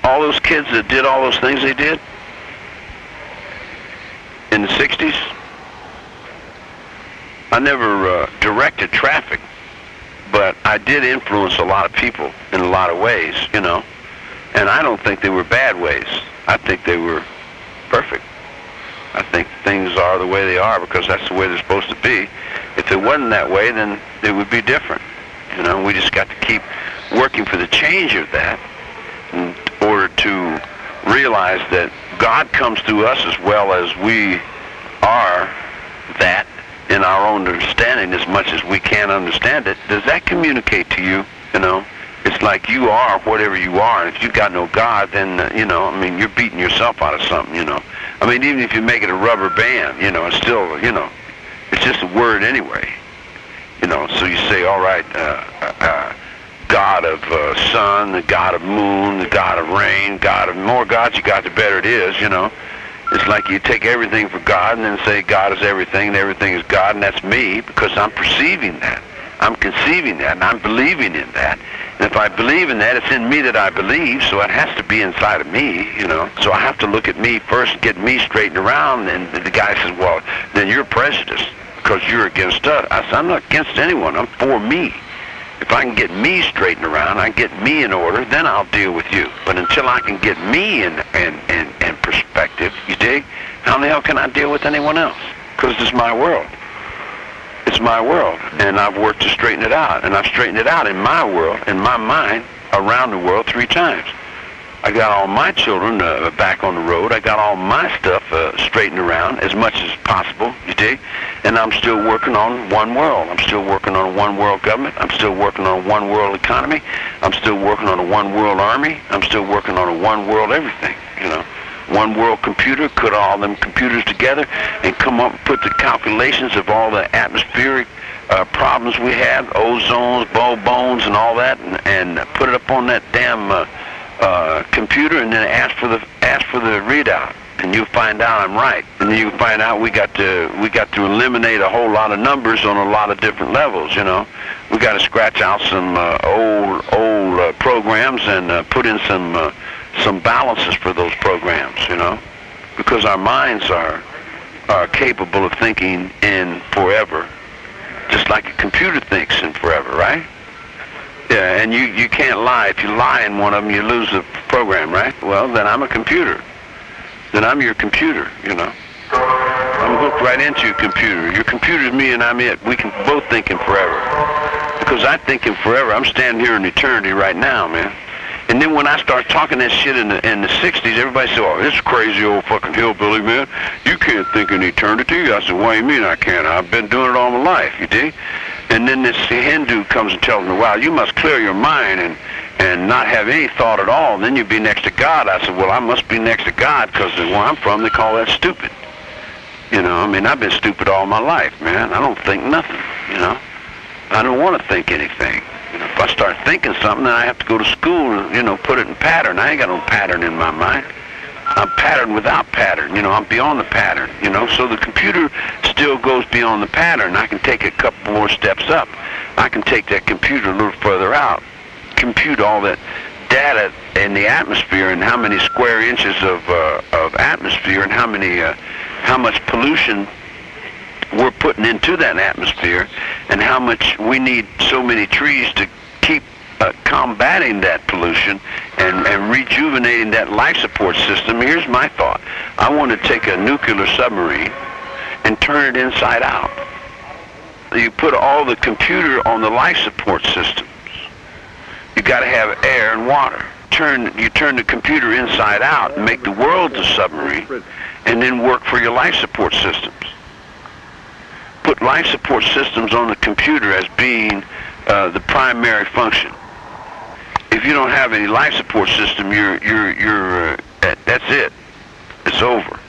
all those kids that did all those things they did in the 60s, I never directed traffic, but I did influence a lot of people in a lot of ways, you know. And I don't think they were bad ways. I think they were perfect. I think things are the way they are because that's the way they're supposed to be. If it wasn't that way, then it would be different. You know, we just got to keep working for the change of that in order to realize that God comes through us as well as we are that in our own understanding as much as we can understand it. Does that communicate to you? You know, it's like you are whatever you are, and if you've got no God, then, you know, I mean, you're beating yourself out of something, you know. I mean, even if you make it a rubber band, you know, it's still, you know, it's just a word anyway. You know, so you say, all right, God of sun, the God of moon, the God of rain, God of more gods you got, the better it is, you know. It's like you take everything for God and then say God is everything and everything is God, and that's me because I'm perceiving that. I'm conceiving that, and I'm believing in that. And if I believe in that, it's in me that I believe, so it has to be inside of me, you know. So I have to look at me first, get me straightened around, and the guy says, well, then you're prejudiced because you're against us. I said, I'm not against anyone. I'm for me. If I can get me straightened around, I get me in order, then I'll deal with you. But until I can get me in perspective, you dig, how the hell can I deal with anyone else? Because it's my world. It's my world, and I've worked to straighten it out. And I've straightened it out in my world, in my mind, around the world 3 times. I got all my children back on the road. I got all my stuff straightened around as much as possible, you dig? And I'm still working on one world. I'm still working on a one world government. I'm still working on a one world economy. I'm still working on a one world army. I'm still working on a one world everything, you know. One world computer, put all them computers together and come up and put the calculations of all the atmospheric problems we have, ozones, bones, and all that, and put it up on that damn computer, and then ask for the readout, and you'll find out I'm right. And then you find out we got to eliminate a whole lot of numbers on a lot of different levels. You know, we got to scratch out some old programs and put in some balances for those programs. You know, because our minds are capable of thinking in forever, just like a computer thinks in forever, right? Yeah, and you can't lie. If you lie in one of them, you lose the program, right? Well, then I'm a computer. Then I'm your computer, you know. I'm hooked right into your computer. Your computer's me and I'm it. We can both think in forever. Because I think in forever. I'm standing here in eternity right now, man. And then when I start talking that shit in the 60s, everybody said, oh, this crazy old fucking hillbilly, man. You can't think in eternity. I said, what do you mean I can't? I've been doing it all my life, you dig? And then this Hindu comes and tells me, wow, you must clear your mind and not have any thought at all, and then you'd be next to God. I said, well, I must be next to God because where I'm from, they call that stupid. You know, I mean, I've been stupid all my life, man. I don't think nothing, you know. I don't want to think anything. You know, if I start thinking something, then I have to go to school and, you know, put it in pattern. I ain't got no pattern in my mind. I'm pattern without pattern, you know, I'm beyond the pattern, you know, so the computer still goes beyond the pattern. I can take a couple more steps up. I can take that computer a little further out, compute all that data in the atmosphere and how many square inches of atmosphere and how much pollution we're putting into that atmosphere and how much we need so many trees to keep combating that pollution and rejuvenating that life support system. Here's my thought. I want to take a nuclear submarine and turn it inside out. You put all the computer on the life support systems. You got to have air and water. You turn the computer inside out and make the world the submarine and then work for your life support systems. Put life support systems on the computer as being the primary function. If you don't have any life support system, that's it. It's over.